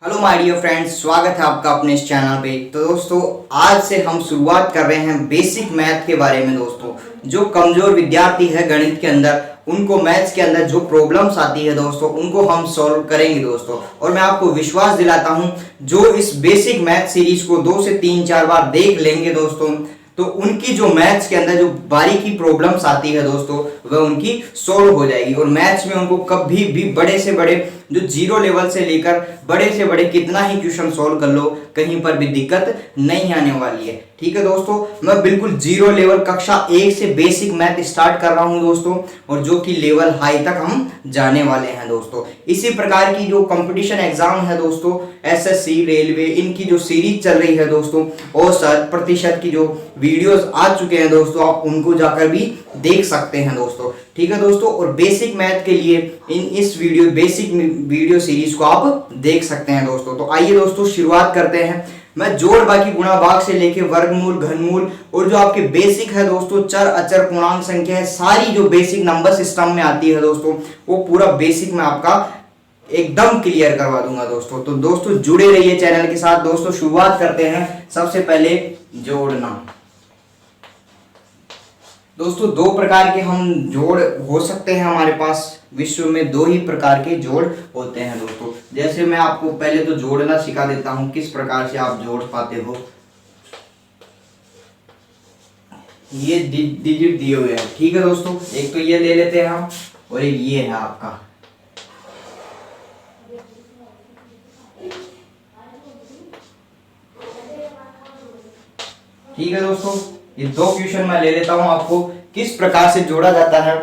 Hello my dear friends, स्वागत है आपका अपने इस चैनल पे। तो दोस्तों, आज से हम शुरुआत कर रहे हैं बेसिक मैथ के बारे में। दोस्तों, जो कमजोर विद्यार्थी है गणित के अंदर, उनको मैथ्स के अंदर जो प्रॉब्लम्स आती है दोस्तों, उनको हम सॉल्व करेंगे दोस्तों। और मैं आपको विश्वास दिलाता हूं, जो इस बेसिक मैथ सीरीज को 2 से 3-4 बार देख लेंगे दोस्तों, तो उनकी जो मैथ्स के अंदर जो बारीकी प्रॉब्लम्स आती है दोस्तों, वह उनकी सोल्व हो जाएगी। और मैथ्स में उनको कभी भी बड़े से बड़े जो जीरो लेवल से लेकर बड़े से बड़े कितना ही क्वेश्चन सोल्व कर लो, कहीं पर भी दिक्कत नहीं आने वाली है। ठीक है दोस्तों, मैं बिल्कुल जीरो लेवल कक्षा 1 से बेसिक मैथ स्टार्ट कर रहा हूं दोस्तों, और जो कि लेवल हाई तक हम जाने वाले हैं दोस्तों। इसी प्रकार की जो कंपटीशन एग्जाम है दोस्तों, एसएससी, रेलवे, इनकी जो सीरीज चल रही है दोस्तों, और 100% की जो वीडियोस आ चुके हैं दोस्तों, आप उनको जाकर भी देख सकते हैं दोस्तों। ठीक है दोस्तों, और बेसिक मैथ के लिए इस बेसिक वीडियो सीरीज को आप देख सकते हैं दोस्तों। तो आइए दोस्तों, शुरुआत करते हैं। मैं जोड़, बाकी, गुणा, भाग से लेके वर्गमूल, घनमूल और जो आपके बेसिक है दोस्तों, चर, अचर, पूर्णांक संख्या है, सारी जो बेसिक नंबर सिस्टम में आती है दोस्तों, वो पूरा बेसिक में आपका एकदम क्लियर करवा दूंगा दोस्तों। तो दोस्तों, जुड़े रहिए चैनल के साथ। दोस्तों, शुरुआत करते हैं। सबसे पहले जोड़ना। दोस्तों, 2 प्रकार के हम जोड़ हो सकते हैं हमारे पास। विश्व में 2 ही प्रकार के जोड़ होते हैं दोस्तों। जैसे मैं आपको पहले तो जोड़ना सिखा देता हूं, किस प्रकार से आप जोड़ पाते हो। ये डिजिट दिए हुए हैं, ठीक है दोस्तों। एक तो ये ले लेते हैं हम, और एक ये है आपका। ठीक है दोस्तों, ये 2 क्वेश्चन मैं ले लेता हूं आपको किस प्रकार से जोड़ा जाता है।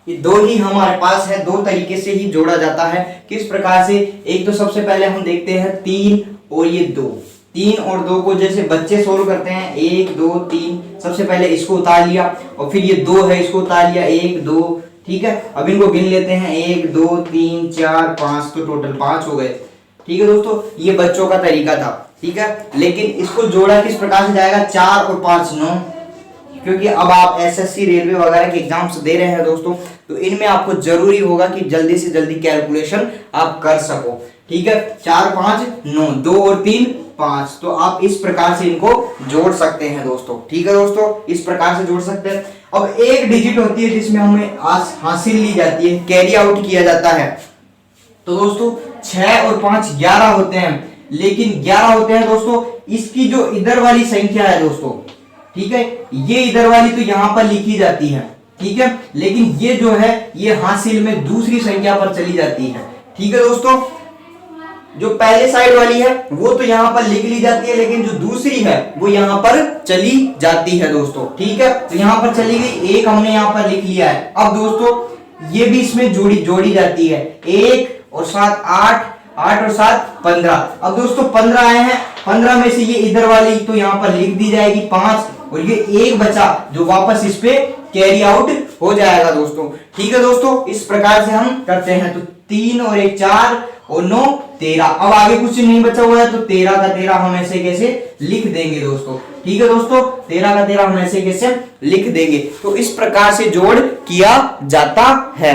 ये 2 ही हमारे पास है, 2 तरीके से ही जोड़ा जाता है। किस प्रकार से? एक तो सबसे पहले हम देखते हैं 3 और ये 2। 3 और 2 को जैसे बच्चे सोल्व करते हैं, 1 2 3। सबसे पहले इसको उतार लिया, और फिर ये 2 है, इसको उतार लिया, 1 2। ठीक है, अब इनको गिन लेते हैं, 1 2 3 4 5, तो टोटल 5 हो गए। ठीक है दोस्तों, ये बच्चों का तरीका था। ठीक है, लेकिन इसको जोड़ा किस प्रकार से जाएगा? 4 और 5 9। क्योंकि अब आप एसएससी, रेलवे वगैरह के एग्जाम्स दे रहे हैं दोस्तों, तो इनमें आपको जरूरी होगा कि जल्दी से जल्दी कैलकुलेशन आप कर सको। ठीक है, 4 5 9, 2 और 3 5। तो आप इस प्रकार से इनको जोड़ सकते हैं दोस्तों। ठीक है दोस्तों, इस प्रकार से जोड़ सकते हैं। अब एक डिजिट होती है जिसमें हमें हासिल ली जाती है, कैरी आउट किया जाता है। तो दोस्तों, 6 और 5 11 होते हैं, लेकिन 11 होते हैं दोस्तों। इसकी जो इधर वाली संख्या है दोस्तों, ठीक है, ये इधर वाली तो यहां पर लिखी जाती है। ठीक है, लेकिन ये जो है, ये हासिल में दूसरी संख्या पर चली जाती है। ठीक है दोस्तों, जो पहले साइड वाली है वो तो यहां पर लिख ली जाती है, लेकिन जो दूसरी है वो यहां पर चली जाती है दोस्तों। ठीक है, तो यहां पर चली गई, 1 हमने यहां पर लिख लिया है। अब दोस्तों, ये भी इसमें जोड़ी जाती है, 1 और 7 8, 8 और 7 15। अब दोस्तों 15 आए हैं, 15 में से ये इधर वाली तो यहां पर लिख दी जाएगी 5, और ये 1 बचा जो वापस इस पे कैरी आउट हो जाएगा दोस्तों। ठीक है दोस्तों, इस प्रकार से हम करते हैं। तो 3 और 1 4 और 9 13। अब आगे कुछ नहीं बचा हुआ है, तो 13 का 13 हम ऐसे कैसे लिख देंगे दोस्तों। ठीक है दोस्तों, 13 का 13 हम ऐसे कैसे लिख देंगे। तो इस प्रकार से जोड़ किया जाता है।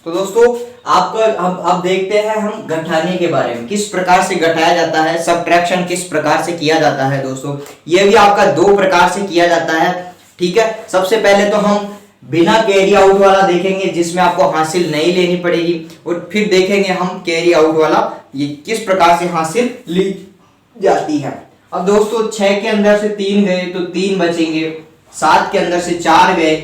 तो दोस्तों, आपको अब देखते हैं हम घटाने के बारे में, किस प्रकार से घटाया जाता है, सबट्रैक्शन किस प्रकार से किया जाता है दोस्तों। यह भी आपका 2 प्रकार से किया जाता है। ठीक है, सबसे पहले तो हम बिना कैरी आउट वाला देखेंगे, जिसमें आपको हासिल नहीं लेनी पड़ेगी, और फिर देखेंगे हम कैरी आउट वाला, ये किस प्रकार से हासिल ली जाती है। अब दोस्तों, 6 के अंदर से 3 गए तो 3 बचेंगे, 7 के अंदर से 4 गए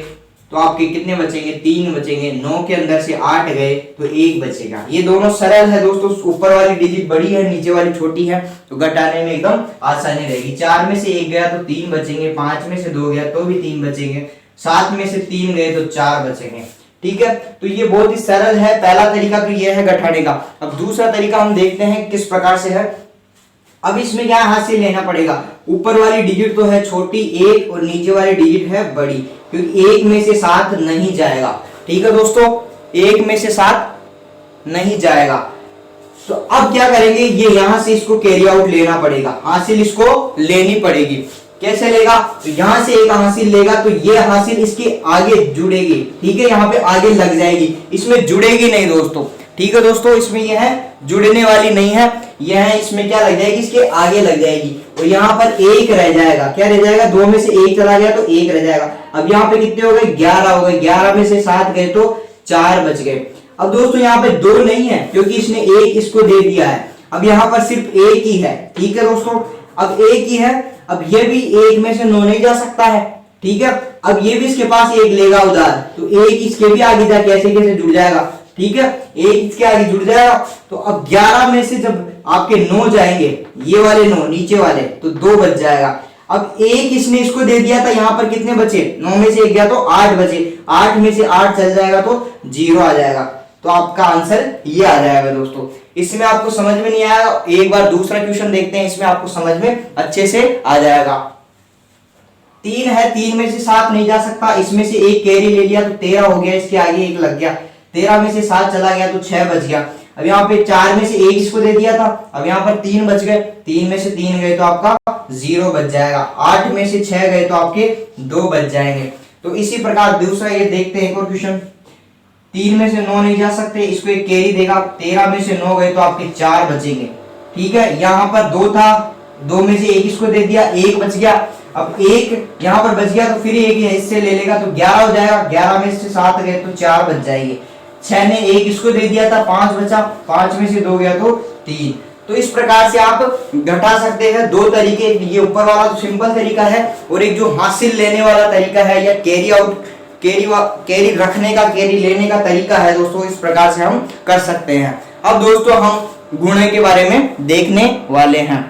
तो आपके कितने बचेंगे? 3 बचेंगे, 9 के अंदर से 8 गए तो 1 बचेगा। ये दोनों सरल है दोस्तों, ऊपर वाली डिजिट बड़ी है, नीचे वाली छोटी है, तो घटाने में एकदम आसानी रहेगी। 4 में से 1 गया तो 3 बचेंगे, 5 में से 2 गया तो भी 3 बचेंगे, 7 में से 3 गए तो 4 बचेंगे। ठीक है, तो ये बहुत ही सरल है। पहला तरीका तो ये है घटाने का। अब दूसरा तरीका हम देखते हैं किस प्रकार से है। अब इसमें क्या हासिल लेना पड़ेगा? ऊपर वाली डिजिट तो है छोटी 1, और नीचे वाली डिजिट है बड़ी, क्योंकि 1 में से 7 नहीं जाएगा। ठीक है दोस्तों, 1 में से 7 नहीं जाएगा। तो अब क्या करेंगे? ये यहां से इसको कैरी आउट लेना पड़ेगा, हासिल इसको लेनी पड़ेगी। कैसे लेगा? तो यहां से एक हासिल लेगा तो ये हासिल इसके आगे जुड़ेगी। ठीक है, यहाँ पे आगे लग जाएगी, इसमें जुड़ेगी नहीं दोस्तों। ठीक है दोस्तों, इसमें यह है जुड़ने वाली नहीं है, यह है इसमें क्या लग जाएगी, इसके आगे लग जाएगी और यहाँ पर एक रह जाएगा। क्या रह जाएगा, 2 में से 1 चला गया तो 1 रह जाएगा। अब यहाँ पे कितने हो गए, 11 हो गए। 11 में से 7 गए तो 4 बच गए। अब दोस्तों यहाँ पे 2 नहीं है क्योंकि इसने 1 इसको दे दिया है। अब यहाँ पर सिर्फ 1 ही है। ठीक है दोस्तों, अब 1 ही है। अब ये भी 1 में से 9 नहीं जा सकता है। ठीक है, अब ये भी इसके पास 1 लेगा उधार, तो 1 इसके भी आगे जाके ऐसे कैसे जुड़ जाएगा। ठीक है, 1 इसके आगे जुड़ जाएगा। तो अब 11 में से जब आपके 9 जाएंगे, ये वाले 9 नीचे वाले, तो 2 बच जाएगा। अब 1 इसने इसको दे दिया था, यहां पर कितने बचे, 9 में से 1 गया तो 8 बचे। 8 में से 8 चल जाएगा तो 0 आ जाएगा। तो आपका आंसर ये आ जाएगा दोस्तों। इसमें आपको समझ में नहीं आया, एक बार दूसरा क्वेश्चन देखते हैं, इसमें आपको समझ में अच्छे से आ जाएगा। 3 है, 3 में से 7 नहीं जा सकता, इसमें से 1 कैरी ले लिया तो 13 हो गया, इसके आगे 1 लग गया। 13 में से 7 चला गया तो 6 बच गया। अब यहाँ पे 4 में से 1 इसको दे दिया था, अब यहाँ पर 3 बच गए। 3 में से 3 गए तो आपका 0 बच जाएगा। 8 में से 6 गए तो आपके 2 बच जाएंगे। तो इसी प्रकार दूसरा ये देखते हैं एक और क्वेश्चन। 3 में से 9 नहीं जा सकते, इसको एक कैरी देगा। 13 में से 9 गए तो आपके 4 बचेंगे। ठीक है, यहाँ पर 2 था, 2 में से 1 इसको दे दिया, 1 बच गया। अब 1 यहाँ पर बच गया तो फिर 1 इससे ले लेगा तो 11 हो जाएगा। 11 में से 7 गए तो 4 बच जाएंगे। 6 ने 1 इसको दे दिया था, 5 बचा। 5 में से 2 गया तो 3। तो इस प्रकार से आप घटा सकते हैं। 2 तरीके, ये ऊपर वाला तो सिंपल तरीका है और एक जो हासिल लेने वाला तरीका है या कैरी आउट, कैरी रखने का, कैरी लेने का तरीका है दोस्तों। इस प्रकार से हम कर सकते हैं। अब दोस्तों हम गुणे के बारे में देखने वाले हैं।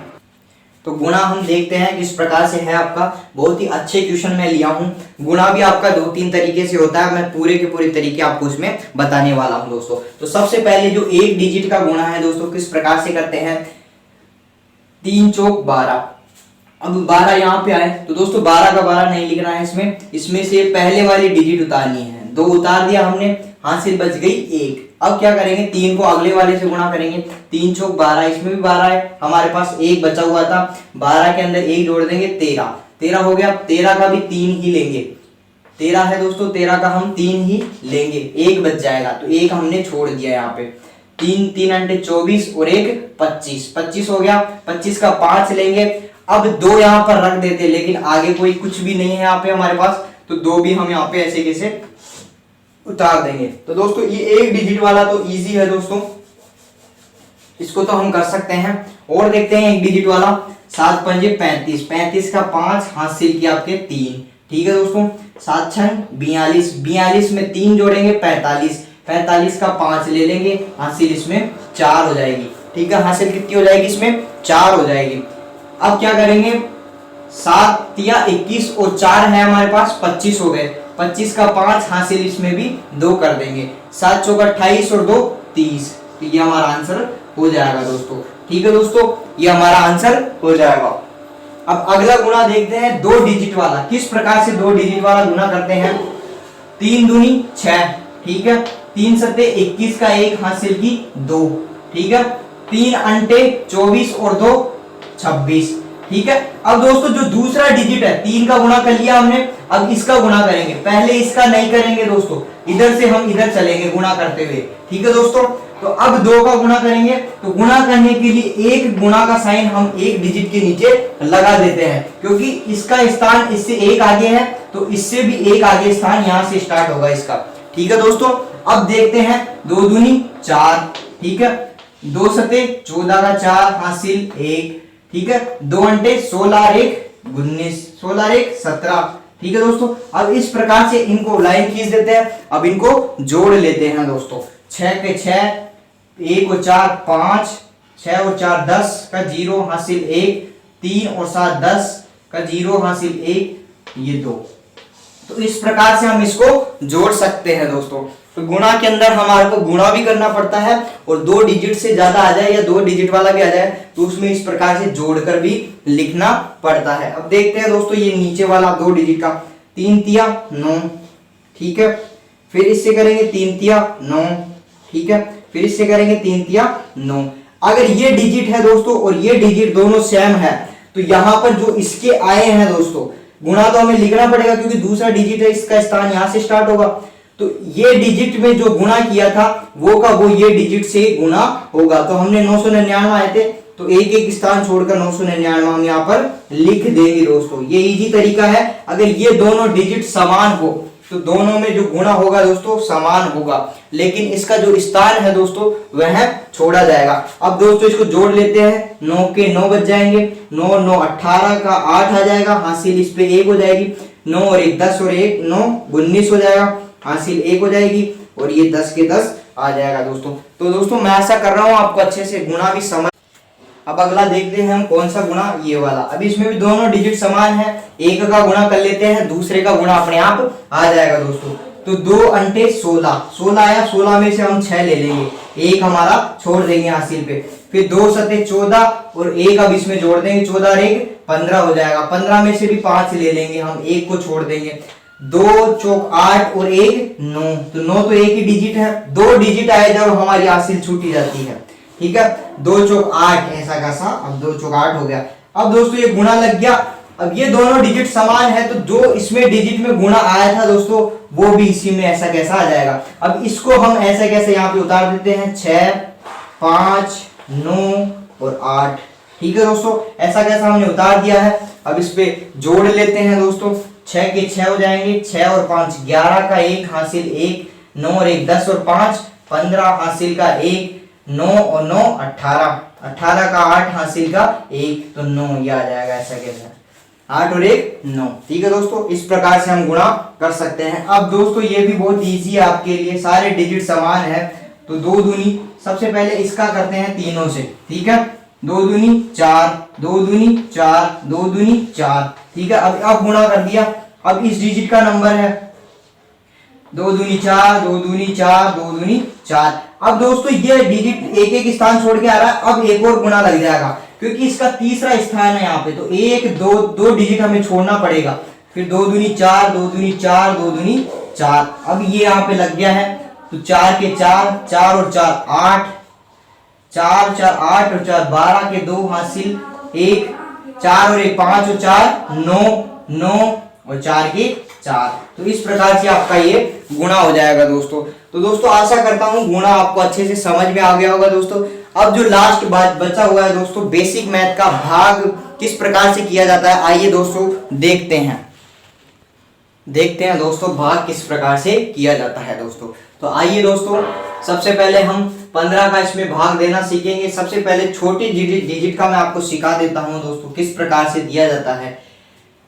तो गुणा हम देखते हैं किस प्रकार से है आपका। बहुत ही अच्छे क्वेश्चन मैं लिया हूं। गुणा भी आपका 2-3 तरीके से होता है, मैं पूरे के पूरे तरीके आपको इसमें बताने वाला हूं दोस्तों। तो सबसे पहले जो 1 डिजिट का गुणा है दोस्तों, किस प्रकार से करते हैं। 3 चौक 12। अब 12 यहाँ पे आए तो दोस्तों 12 का 12 नहीं लिखना है इसमें से पहले वाली डिजिट उतारनी है। 2 उतार दिया हमने, हासिल बच गई 1। अब क्या करेंगे, 3 को अगले वाले से गुणा करेंगे। 3 चौक 12, इसमें भी 12 है, हमारे पास 1 बचा हुआ था। 12 के अंदर 1 जोड़ देंगे, 13। 13 हो गया। 13 का भी 3 ही लेंगे। 13 है दोस्तों, 13 का हम 3 ही लेंगे, 1 बच जाएगा तो 1 हमने छोड़ दिया यहाँ पे। 3 3 अंटे 24 और 1 25, 25 हो गया। 25 का 5 लेंगे। अब 2 यहाँ पर रख देते, लेकिन आगे कोई कुछ भी नहीं है यहाँ पे हमारे पास, तो 2 भी हम यहाँ पे ऐसे कैसे उतार देंगे। तो दोस्तों ये 1 डिजिट वाला तो इजी है दोस्तों, इसको तो हम कर सकते हैं। और देखते हैं 1 डिजिट वाला। 7 पंजे 35, 35 का 5 हासिल किया आपके 3। ठीक है दोस्तों, 7 छंग 42, 42 में 3 जोड़ेंगे 45, 45 का 5 ले लेंगे, हासिल इसमें 4 हो जाएगी। ठीक है, हासिल कितनी हो जाएगी, इसमें 4 हो जाएगी। अब क्या करेंगे, 7 या 21 और 4 है हमारे पास, 25 हो गए। 25 का 5 हासिल इसमें भी 2 कर देंगे। 7 चौक 28 और 2 30। तो ये हमारा आंसर हो जाएगा दोस्तों। ठीक है दोस्तों, ये हमारा आंसर हो जाएगा। अब अगला गुणा देखते हैं 2 डिजिट वाला। किस प्रकार से 2 डिजिट वाला गुणा करते हैं। 3 दूनी 6। ठीक है, 3 सत्ते 21 का 1 हासिल की 2। ठीक है, 3 अंटे 24 और 2 26। ठीक है, अब दोस्तों जो दूसरा डिजिट है, 3 का गुणा कर लिया हमने, अब इसका गुणा करेंगे। पहले इसका नहीं करेंगे दोस्तों, इधर से हम इधर चलेंगे गुणा करते हुए। ठीक है दोस्तों, तो अब 2 का गुणा करेंगे, तो गुणा करने के लिए एक गुणा का साइन हम 1 डिजिट के नीचे लगा देते हैं, क्योंकि इसका स्थान इससे 1 आगे है, तो इससे भी 1 आगे स्थान यहां से स्टार्ट होगा इसका। ठीक है दोस्तों, अब देखते हैं 2 दूनी 4। ठीक है, 2 सते 14 का 4 हासिल 1। ठीक है, 2 अंटे 16 और 1 19, 16 और 1 17। ठीक है दोस्तों, अब इस प्रकार से इनको लाइन खींच देते हैं। अब इनको जोड़ लेते हैं दोस्तों। 6 के 6, 1 और 4 5, 6 और 4 10 का 0 हासिल 1, 3 और 7 10 का 0 हासिल 1, ये 2। तो इस प्रकार से हम इसको जोड़ सकते हैं दोस्तों। तो गुणा के अंदर हमारे को गुणा भी करना पड़ता है, और 2 डिजिट से ज्यादा आ जाए या 2 डिजिट वाला भी आ जाए तो उसमें इस प्रकार से जोड़कर भी लिखना पड़ता है। अब देखते हैं दोस्तों ये नीचे वाला 2 डिजिट का। 3 तिया 9। ठीक है, फिर इससे करेंगे 3 तिया 9। ठीक है, फिर इससे करेंगे 3 तिया 9। अगर ये डिजिट है दोस्तों और ये डिजिट दोनों सेम है, तो यहां पर जो इसके आए हैं दोस्तों, गुणा तो हमें लिखना पड़ेगा क्योंकि दूसरा डिजिट है, इसका स्थान यहां से स्टार्ट होगा। तो ये डिजिट में जो गुणा किया था वो का वो ये डिजिट से गुणा होगा। तो हमने 999 आए थे, तो एक एक स्थान छोड़कर 999 हम यहाँ पर लिख देंगे दोस्तों। ये इजी तरीका है। अगर ये दोनों डिजिट समान हो तो दोनों में जो गुणा होगा दोस्तों समान होगा, लेकिन इसका जो स्थान है दोस्तों वह छोड़ा जाएगा। अब दोस्तों इसको जोड़ लेते हैं, 9 के 9 बच जाएंगे, 9 9 18 का 8 आ जाएगा, हासिल इस पे 1 हो जाएगी, 9 और 1 10 और 1 9 19 हो जाएगा, हासिल 1 हो जाएगी, और ये 10 के 10 आ जाएगा दोस्तों। तो दोस्तों मैं ऐसा कर रहा हूँ आपको अच्छे से गुणा भी समझ। अब अगला देखते हैं हम कौन सा गुणा, ये वाला। अब इसमें भी दोनों डिजिट समान है, एक का गुणा कर लेते हैं, दूसरे का गुणा अपने आप आ जाएगा दोस्तों। तो 2 अंटे 16, 16 आया, 16 में से हम 6 ले लेंगे, एक हमारा छोड़ देंगे हासिल पे, फिर 2 सते 14 और एक अब इसमें जोड़ देंगे, 14 और 1 15 हो जाएगा, 15 में से भी 5 ले लेंगे हम, एक को छोड़ देंगे, 2 चौक 8 और 1 9, तो 9 तो एक ही डिजिट है, 2 डिजिट आए जब हमारी हासिल छूटी जाती है, ठीक है। 2 चौक 8 ऐसा कैसा, अब 2 चौक 8 हो गया। अब दोस्तों ये गुणा लग गया। अब ये दोनों डिजिट समान है, तो जो इसमें डिजिट में गुणा आया था दोस्तों वो भी इसी में ऐसा कैसा आ जाएगा। अब इसको हम ऐसा कैसे यहाँ पे उतार देते हैं, 6 5 9 और 8, ठीक है दोस्तों, ऐसा कैसा हमने उतार दिया है। अब इस पे जोड़ लेते हैं दोस्तों, 6 के 6 हो जाएंगे, 6 और 5 11 का 1 हासिल 1, 9 और 1 10 और 5 15 हासिल का 1, 9 और 9 18, 18 का 8 हासिल का 1, तो 9 ये आ जाएगा ऐसा कैसा, 8 और 1 9, ठीक है दोस्तों। इस प्रकार से हम गुणा कर सकते हैं। अब दोस्तों ये भी बहुत इजी है आपके लिए, सारे डिजिट समान है, तो 2 दूनी, सबसे पहले इसका करते हैं तीनों से, ठीक है, 2 दूनी 4, 2 दूनी 4, 2 दूनी 4, ठीक है। अब गुणा कर दिया। अब इस डिजिट का नंबर है 2 दूनी 4, 2 दूनी 4, 2 दूनी 4। अब दोस्तों ये डिजिट एक एक स्थान छोड़ के आ रहा है, अब एक और गुणा लग जाएगा क्योंकि इसका तीसरा स्थान है यहाँ पे, तो 1 2 2 डिजिट हमें छोड़ना पड़ेगा, फिर 2 दूनी 4, 2 दूनी 4, 2 दूनी 4। अब ये यहाँ पे लग गया है, तो 4 के 4, 4 और 4 8, 4 4 8 और 4 12 के 2 हासिल 1, 4 और 1 5 और 4 9, 9 और 4 के 4। तो इस प्रकार से आपका ये गुणा हो जाएगा दोस्तों। तो दोस्तों आशा करता हूँ गुणा आपको अच्छे से समझ में आ गया होगा दोस्तों। अब जो लास्ट बात बचा हुआ है दोस्तों, बेसिक मैथ का भाग किस प्रकार से किया जाता है, आइए दोस्तों देखते हैं दोस्तों भाग किस प्रकार से किया जाता है दोस्तों। तो आइए दोस्तों सबसे पहले हम 15 का इसमें भाग देना सीखेंगे। सबसे पहले छोटी डिजिट का मैं आपको सिखा देता हूं दोस्तों किस प्रकार से दिया जाता है,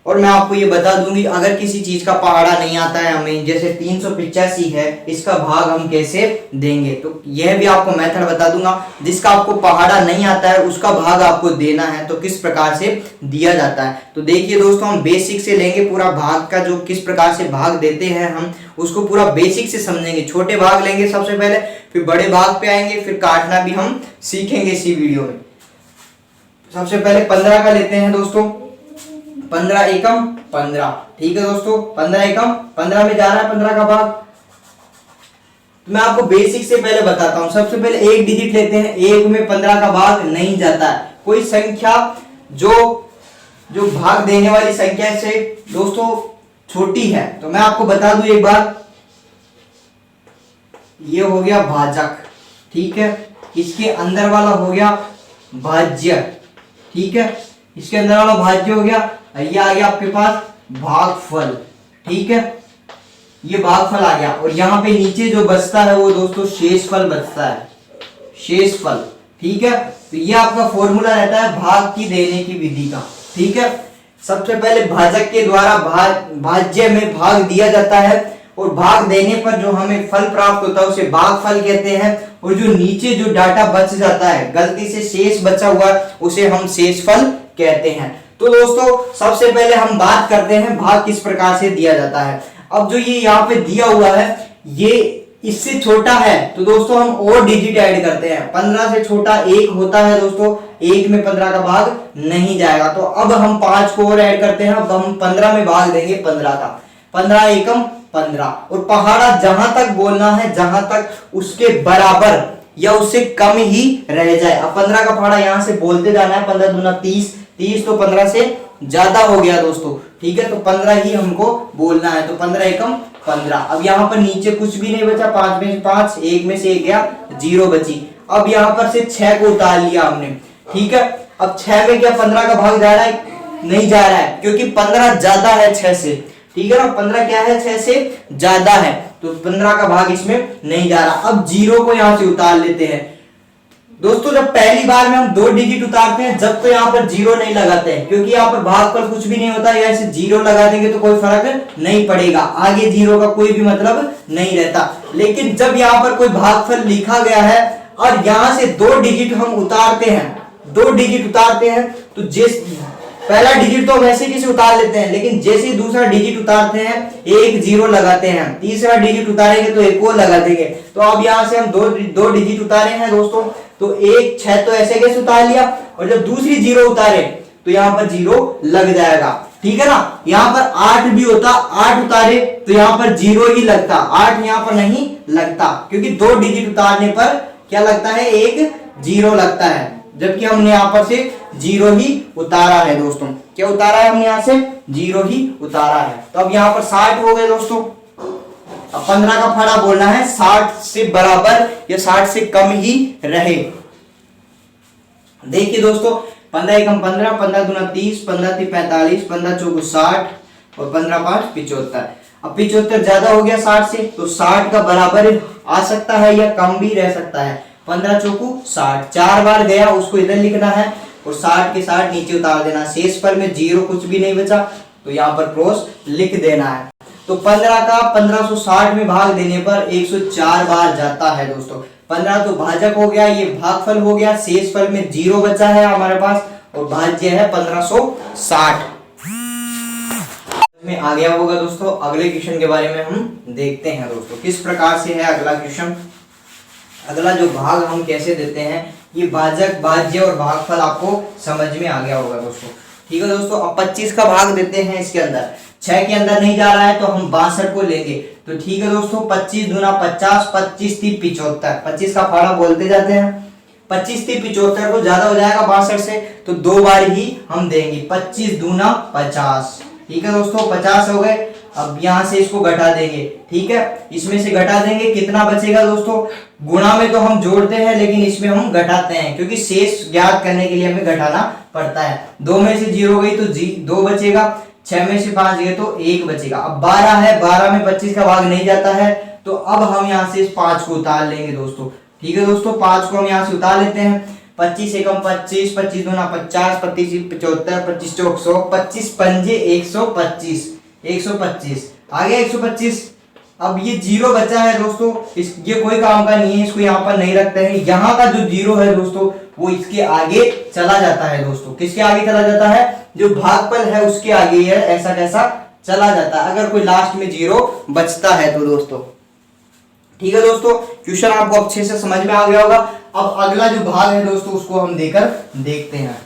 और मैं आपको ये बता दूंगी अगर किसी चीज का पहाड़ा नहीं आता है हमें, जैसे 385 है, इसका भाग हम कैसे देंगे, तो यह भी आपको मेथड बता दूंगा। जिसका आपको पहाड़ा नहीं आता है उसका भाग आपको देना है, तो किस प्रकार से दिया जाता है। तो देखिए दोस्तों हम बेसिक से लेंगे, पूरा भाग का जो किस प्रकार से भाग देते हैं हम उसको पूरा बेसिक से समझेंगे। छोटे भाग लेंगे सबसे पहले, फिर बड़े भाग पे आएंगे, फिर काटना भी हम सीखेंगे इसी वीडियो में। सबसे पहले 15 का लेते हैं दोस्तों, 15 एकम 15, ठीक है दोस्तों, 15 एकम 15 में जा रहा है 15 का भाग। तो मैं आपको बेसिक से पहले बताता हूं। सबसे पहले एक डिजिट लेते हैं, एक में 15 का भाग नहीं जाता है। कोई संख्या जो भाग देने वाली संख्या से दोस्तों छोटी है, तो मैं आपको बता दूं एक बार, ये हो गया भाजक, ठीक है, इसके अंदर वाला हो गया भाज्य, ठीक है, इसके अंदर वाला भाज्य हो गया, ये आ गया आपके पास भागफल, ठीक है, ये भागफल आ गया, और यहाँ पे नीचे जो बचता है वो दोस्तों शेषफल बचता है, शेषफल, ठीक है। तो ये आपका फॉर्मूला रहता है भाग की देने की विधि का, ठीक है। सबसे पहले भाजक के द्वारा भाज्य में भाग दिया जाता है, और भाग देने पर जो हमें फल प्राप्त होता है उसे भागफल कहते हैं, और जो नीचे जो डाटा बच जाता है, गलती से शेष बचा हुआ, उसे हम शेषफल कहते हैं। तो दोस्तों सबसे पहले हम बात करते हैं भाग किस प्रकार से दिया जाता है। अब जो ये यहाँ पे दिया हुआ है ये इससे छोटा है, तो दोस्तों हम और डिजिट ऐड करते हैं। 15 से छोटा 1 होता है दोस्तों, 1 में 15 का भाग नहीं जाएगा, तो अब हम 5 को और ऐड करते हैं। अब हम 15 में भाग देंगे 15 का, 15 एकम 15, और पहाड़ा जहां तक बोलना है जहां तक उसके बराबर या उससे कम ही रह जाए। अब 15 का पहाड़ा यहां से बोलते जाना है, 15 दूना 30, 30 तो 15 से ज्यादा हो गया दोस्तों, ठीक है। तो 15 ही हमको बोलना है, तो 15 एकम 15। अब यहाँ पर नीचे कुछ भी नहीं बचा, 5 में से 5, 1 में से 1 गया, 0 बची। अब यहाँ पर से 6 को उतार लिया हमने, ठीक है। अब 6 में क्या 15 का भाग जा रहा है? नहीं जा रहा है, क्योंकि 15 ज्यादा है 6 से, ठीक है ना। 15 क्या है? 6 से ज्यादा है, तो 15 का भाग इसमें नहीं जा रहा। अब 0 को यहाँ से उतार लेते हैं दोस्तों। जब पहली बार में हम 2 डिजिट उतारते हैं, जब तो यहाँ पर 0 नहीं लगाते हैं, क्योंकि यहाँ पर भागफल कुछ भी नहीं होता है। ऐसे 0 लगा देंगे तो कोई फर्क नहीं पड़ेगा, आगे 0 का कोई भी मतलब नहीं रहता। लेकिन जब यहाँ पर कोई भागफल लिखा गया है और यहाँ से 2 डिजिट हम उतारते हैं, 2 डिजिट उतारते हैं, तो जिस पहला डिजिट तो हम ऐसे कैसे उतार लेते हैं, लेकिन जैसे ही दूसरा डिजिट उतारते हैं 1 0 लगाते हैं, तीसरा डिजिट उतारेंगे तो 1 और लगा देंगे। तो अब यहाँ से हम दो डिजिट उतारे हैं दोस्तों, तो 1 6 तो ऐसे कैसे उतार लिया, और जब दूसरी 0 उतारे तो यहाँ पर 0 लग जाएगा, ठीक है ना। यहाँ पर 8 भी होता, 8 उतारे तो यहाँ पर 0 ही लगता, 8 यहाँ पर नहीं लगता, क्योंकि 2 डिजिट उतारने पर क्या लगता है? 1 0 लगता है, जबकि हमने यहाँ पर से 0 ही उतारा है दोस्तों। क्या उतारा है हमने? यहाँ से 0 ही उतारा है। तो अब यहाँ पर 60 हो गए दोस्तों। अब 15 का फाड़ा बोलना है 60 से बराबर या 60 से कम ही रहे। देखिए दोस्तों, 15 एकम 15, 15 दूना 30, 15 × 45, 15 चौको 60 और 15 × 5 75। अब 75 ज्यादा हो गया 60 से, तो 60 का बराबर आ सकता है या कम भी रह सकता है। 15 चौको 60, 4 बार गया, उसको इधर लिखना है और 60 के 60 नीचे उतार देना। शेष फल में 0 कुछ भी नहीं बचा, तो यहाँ पर क्रॉस लिख देना है। तो 15 का 1560 में भाग देने पर 104 बार जाता है दोस्तों। 15 तो भाजक हो गया, ये भागफल हो गया, शेष फल में 0 बचा है हमारे पास और भाज्य है 1560 में आ गया होगा दोस्तों। अगले क्वेश्चन के बारे में हम देखते हैं दोस्तों, किस प्रकार से है अगला क्वेश्चन। अगला जो भाग हम कैसे देते हैं, ये भाजक, भाज्य और भागफल आपको समझ में आ गया होगा दोस्तों, ठीक है दोस्तों। अब 25 का भाग देते हैं इसके अंदर, 6 के अंदर नहीं जा रहा है तो हम 62 को लेंगे। तो ठीक है दोस्तों, 25 दूना 50, 25 × 3 = 75। 25 का फाड़ा बोलते जाते हैं। 25 × 3 = 75 को ज्यादा हो जाएगा 62 से, तो 2 बार ही हम देंगे। 25 दूना 50, ठीक है दोस्तों, 50 हो गए। अब यहाँ से इसको घटा देंगे, ठीक है, इसमें से घटा देंगे, कितना बचेगा दोस्तों? गुणा में तो हम जोड़ते हैं, लेकिन इसमें हम घटाते हैं, क्योंकि शेष ज्ञात करने के लिए हमें घटाना पड़ता है। 2 में से 0 गई तो 2 बचेगा, 6 में से 5 गए तो 1 बचेगा। अब 12 है, 12 में 25 का भाग नहीं जाता है, तो अब हम यहाँ से इस 5 को उतार लेंगे दोस्तों, ठीक है दोस्तों। 5 को हम यहाँ से उतार लेते हैं। 25 एकम 25, 25 दूना 50, 25 × 75, 25 चौक 100, 25 पंजे 125, 125 आ गया 125। अब ये 0 बचा है दोस्तों, ये कोई काम का नहीं है, इसको यहाँ पर नहीं रखते हैं। यहाँ का जो 0 है दोस्तों, वो इसके आगे चला जाता है दोस्तों। किसके आगे चला जाता है? जो भागफल है उसके आगे है, ऐसा कैसा चला जाता है, अगर कोई लास्ट में 0 बचता है तो दोस्तों, ठीक है दोस्तों। क्वेश्चन आपको अच्छे से समझ में आ गया होगा। अब अगला जो भाग है दोस्तों, उसको हम देकर देखते हैं।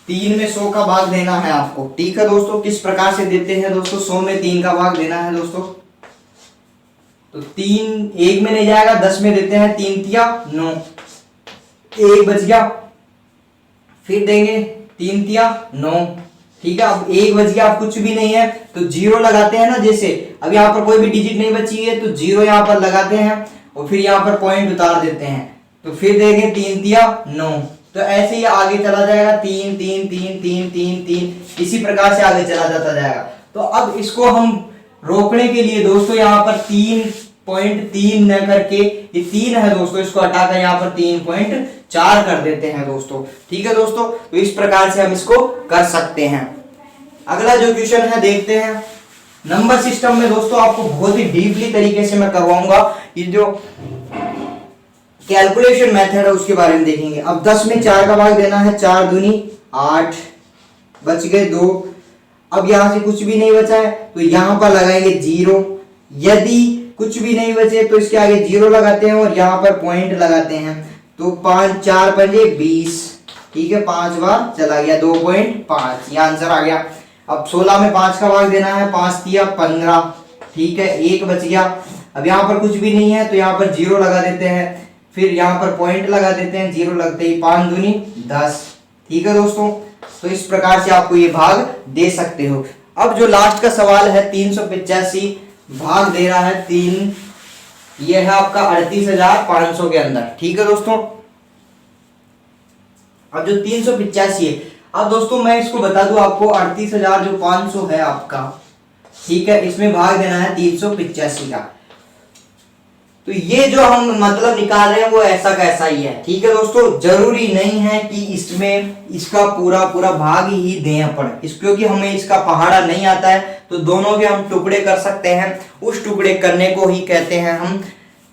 3 में 100 का भाग देना है आपको, ठीक है दोस्तों। किस प्रकार से देते हैं दोस्तों? 100 में 3 का भाग देना है दोस्तों। तो 3 1 में नहीं जाएगा, 10 में देते हैं, 3 × 3 = 9, 1 बच गया, फिर देंगे 3 × 3 = 9, ठीक है। अब 1 बच गया, अब कुछ भी नहीं है तो 0 लगाते हैं ना। जैसे अब यहाँ पर कोई भी डिजिट नहीं बची है, तो 0 यहाँ पर लगाते हैं और फिर यहाँ पर पॉइंट उतार देते हैं, तो फिर देंगे 3 × 3 = 9। तो ऐसे ही आगे चला जाएगा, 3 3 3 3 3 3, इसी प्रकार से आगे चला जाता जाएगा। तो अब इसको हम रोकने के लिए दोस्तों, यहाँ पर 3.3 न करके, ये 3 है दोस्तों, इसको हटाकर यहाँ पर 3.4 कर देते हैं दोस्तों, ठीक है दोस्तों। तो इस प्रकार से हम इसको कर सकते हैं। अगला जो क्वेश्चन है देखते हैं। नंबर सिस्टम में दोस्तों आपको बहुत ही डीपली तरीके से मैं करवाऊंगा, ये जो कैलकुलेशन मेथड है उसके बारे में देखेंगे। अब 10 में 4 का भाग देना है, 4 दूनी 8, बच गए 2। अब यहां से कुछ भी नहीं बचा है, तो यहां पर लगाएंगे 0। यदि कुछ भी नहीं बचे तो इसके आगे 0 लगाते हैं और यहाँ पर पॉइंट लगाते हैं। तो 5 4 पंजे 20, ठीक है, 5 बार चला गया, 2.5, ये आंसर आ गया। अब 16 में 5 का भाग देना है, 5 × 3 = 15, ठीक है, 1 बच गया। अब यहाँ पर कुछ भी नहीं है तो यहाँ पर 0 लगा देते हैं, फिर यहाँ पर पॉइंट लगा देते हैं, 0 लगते ही 5 दूनी 10, ठीक है दोस्तों। तो इस प्रकार से आपको ये भाग दे सकते हो। अब जो लास्ट का सवाल है 385 भाग दे रहा है 3, ये है आपका 38,500 के अंदर। ठीक है दोस्तों, अब जो 385 है, अब दोस्तों मैं इसको बता दूं आपको 38,500 है आपका, ठीक है, इसमें भाग देना है 385 का। तो ये जो हम मतलब निकाल रहे हैं वो ऐसा कैसा ही है। ठीक है दोस्तों, जरूरी नहीं है कि इसमें इसका पूरा पूरा भाग ही दें अपन, क्योंकि हमें इसका पहाड़ा नहीं आता है, तो दोनों के हम टुकड़े कर सकते हैं। उस टुकड़े करने को ही कहते हैं हम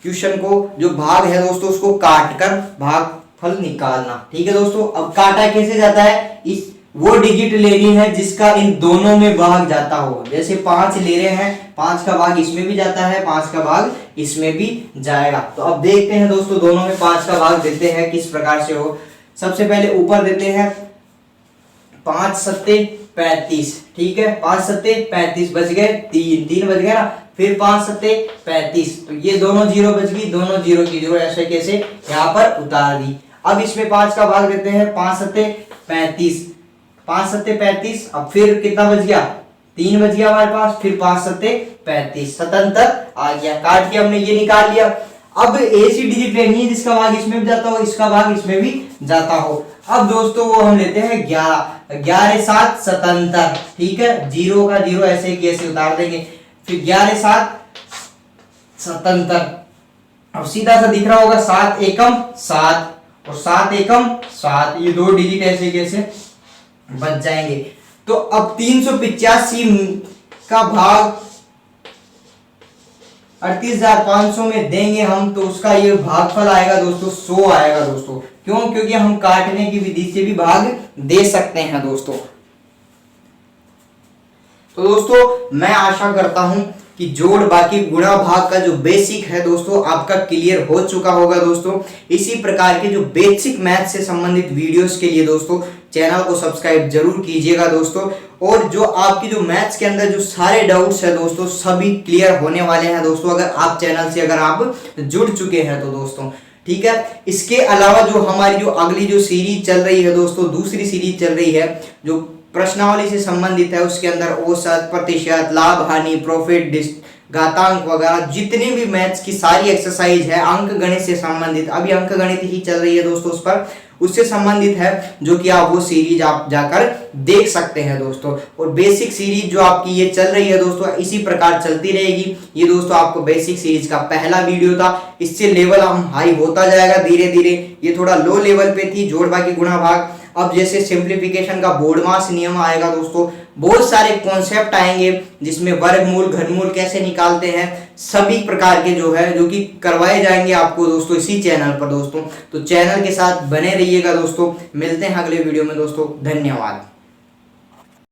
क्वेश्चन को, जो भाग है दोस्तों उसको काट कर भागफल निकालना। ठीक है दोस्तों, अब काटा कैसे जाता है, इस वो डिजिट लेनी है जिसका इन दोनों में भाग जाता हो। जैसे 5 ले रहे हैं, 5 का भाग इसमें भी जाता है, 5 का भाग इसमें भी जाएगा। तो अब देखते हैं दोस्तों, दोनों में 5 का भाग देते हैं किस प्रकार से हो। सबसे पहले ऊपर देते हैं 5 सत्ते 35, ठीक है, 5 सत्ते 35 बच गए, 3 बच गए ना, फिर 5 सत्ते 35, तो ये दोनों जीरो बच गई, दोनों जीरो की जीरो ऐसे कैसे यहाँ पर उतार दी। अब इसमें 5 का भाग देते हैं, 5 सत्ते 35, 5 सत्ते 35, अब फिर कितना बच गया, 3 बच गया हमारे पास, फिर 5 सत्ते 35, 77 आ गया। काट के हमने ये निकाल लिया। अब ऐसी डिजिट लेनी है जिसका भाग इसमें भी जाता हो, इसका भाग इसमें भी जाता हो। अब दोस्तों वो हम लेते हैं 11, 11 7 77, ठीक है, जीरो का जीरो ऐसे कैसे उतार देंगे, फिर 11 7 77, अब सीधा सा दिख रहा होगा 7 एकम 7 और 7 एकम 7, ये दो डिजिट ऐसे कैसे बच जाएंगे। तो अब 385 का भाग 38,500 में देंगे हम, तो उसका ये भागफल आएगा दोस्तों 100 आएगा दोस्तों। क्यों, क्योंकि हम काटने की विधि से भी भाग दे सकते हैं दोस्तों। तो दोस्तों मैं आशा करता हूं कि जोड़ बाकी गुणा भाग का जो बेसिक है दोस्तों आपका क्लियर हो चुका होगा दोस्तों। इसी प्रकार के जो बेसिक मैथ से संबंधित वीडियोस के लिए दोस्तों चैनल को सब्सक्राइब जरूर कीजिएगा दोस्तों। और जो आपकी जो मैथ्स के अंदर जो सारे डाउट्स है दोस्तों सभी क्लियर होने वाले हैं दोस्तों, अगर आप चैनल से अगर आप जुड़ चुके हैं तो दोस्तों, ठीक है। इसके अलावा जो हमारी जो अगली जो सीरीज चल रही है दोस्तों, दूसरी सीरीज चल रही है जो प्रश्नावली से संबंधित है, उसके अंदर औसत, प्रतिशत, लाभ हानि, प्रॉफिट, घातांक वगैरह जितनी भी मैथ्स की सारी एक्सरसाइज है अंक गणित से संबंधित, अभी अंक गणित ही चल रही है दोस्तों, उस पर उससे संबंधित है, जो कि आप वो सीरीज आप जाकर देख सकते हैं दोस्तों। और बेसिक सीरीज जो आपकी ये चल रही है दोस्तों इसी प्रकार चलती रहेगी। ये दोस्तों आपको बेसिक सीरीज का पहला वीडियो था, इससे लेवल हम हाई होता जाएगा धीरे धीरे। ये थोड़ा लो लेवल पे थी जोड़ बाकी गुणा भाग, अब जैसे सिंप्लीफिकेशन का बोर्डमास नियम आएगा दोस्तों, बहुत सारे कॉन्सेप्ट आएंगे जिसमें वर्गमूल, घनमूल कैसे निकालते हैं, सभी प्रकार के जो है जो कि करवाए जाएंगे आपको दोस्तों इसी चैनल पर दोस्तों। तो चैनल के साथ बने रहिएगा दोस्तों, मिलते हैं अगले वीडियो में दोस्तों, धन्यवाद।